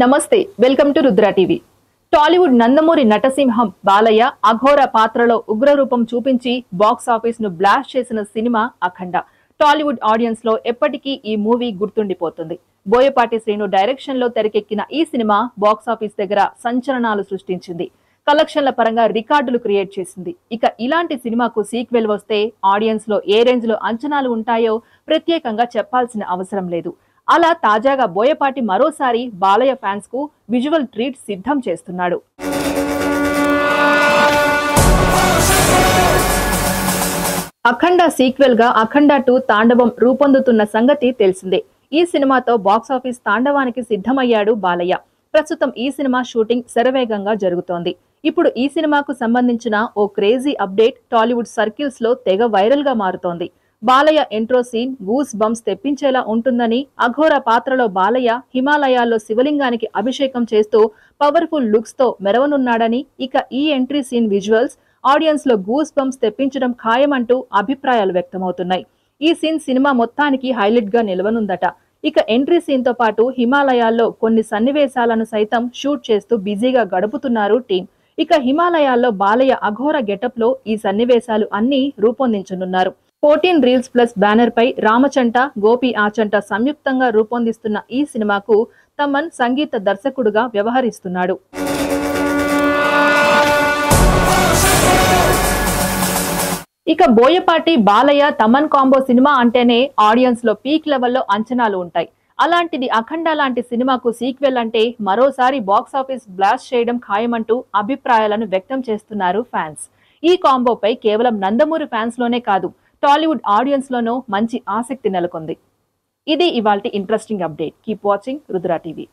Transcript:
నమస్తే welcome to Rudra TV. Tollywood Nandamuri నటసింహం బాలయ్య అఘోర పాత్రలో ఉగ్రరూపం చూపించి బాక్స్ ఆఫీస్ ను బ్లాస్ట్ చేసిన సినిమా అఖండ. టాలీవుడ్ ఆడియన్స్ లో ఎప్పటికీ ఈ మూవీ గుర్తుండిపోతుంది. బోయపాటి శ్రీను డైరెక్షన్ లో తెరకెక్కిన ఈ సినిమా బాక్స్ ఆఫీస్ దగ్గర సంచలనాలు సృష్టించింది. కలెక్షన్ల పరంగా రికార్డులు క్రియేట్ చేసింది. ఇక ఇలాంటి సినిమాకు సీక్వెల్ వస్తే ఆడియన్స్ లో ఏ రేంజ్ లో అంచనాలు ఉంటాయో ప్రత్యేకంగా చెప్పాల్సిన అవసరం లేదు. అలా తాజాగా బోయపాటి మరోసారి బాలయ్య ఫ్యాన్స్ కు విజువల్ ట్రీట్ సిద్ధం చేస్తున్నాడు. అఖండ సీక్వెల్ గా అఖండ 2 తాండవం రూపొందుతున్న సంగతి తెలిసిందే. ఈ సినిమాతో బాక్స్ ఆఫీస్ తాండవానికి సిద్ధమయ్యాడు బాలయ్య. ప్రస్తుతం ఈ సినిమా షూటింగ్ శరవేగంగా జరుగుతోంది. ఇప్పుడు ఈ సినిమాకు సంబంధించిన ఓ క్రేజీ అప్డేట్ టాలీవుడ్ సర్కిల్స్ లో తెగ వైరల్ గా మారుతోంది. Balayya intro scene goose bumps తెప్పించేలా ఉంటుందని, అఘోర పాత్రలో బాలయ్య హిమాలయాల్లో శివలింగానికి అభిషేకం చేస్తూ పవర్ఫుల్ లుక్స్ తో మెరవనున్నాడని, ఇక ఈ ఎంట్రీ సీన్ విజువల్స్ ఆడియన్స్ లో గూస్ బంప్స్ తెప్పించడం ఖాయమంటూ అభిప్రాయాలు వ్యక్తమవుతున్నాయి. ఈ సీన్ సినిమా మొత్తానికి హైలైట్ గా నిలవనుందట. ఇక ఎంట్రీ సీన్ తో పాటు హిమాలయాల్లో కొన్ని సన్నివేశాలను సైతం షూట్ చేస్తూ బిజీగా గడుపుతున్నారు టీం. ఇక హిమాలయాల్లో బాలయ్య అఘోర గెటప్ లో ఈ సన్నివేశాలు అన్ని రూపొందించనున్నారు. 14 రీల్స్ ప్లస్ బ్యానర్ పై రామచంట, గోపి ఆచంట సంయుక్తంగా రూపొందిస్తున్న ఈ సినిమాకు తమన్ సంగీత దర్శకుడుగా వ్యవహరిస్తున్నాడు. ఇక బోయపాటి బాలయ్య తమన్ కాంబో సినిమా అంటేనే ఆడియన్స్ లో పీక్ లెవెల్లో అంచనాలు ఉంటాయి. అలాంటిది అఖండ లాంటి సినిమాకు సీక్వెల్ అంటే మరోసారి బాక్స్ ఆఫీస్ బ్లాస్ట్ చేయడం ఖాయమంటూ అభిప్రాయాలను వ్యక్తం చేస్తున్నారు ఫ్యాన్స్. ఈ కాంబోపై కేవలం నందమూరి ఫ్యాన్స్ లోనే కాదు, టాలీవుడ్ ఆడియన్స్ లోనూ మంచి ఆసక్తి నెలకొంది. ఇది ఇవాల్టి interesting update. Keep watching Rudra TV.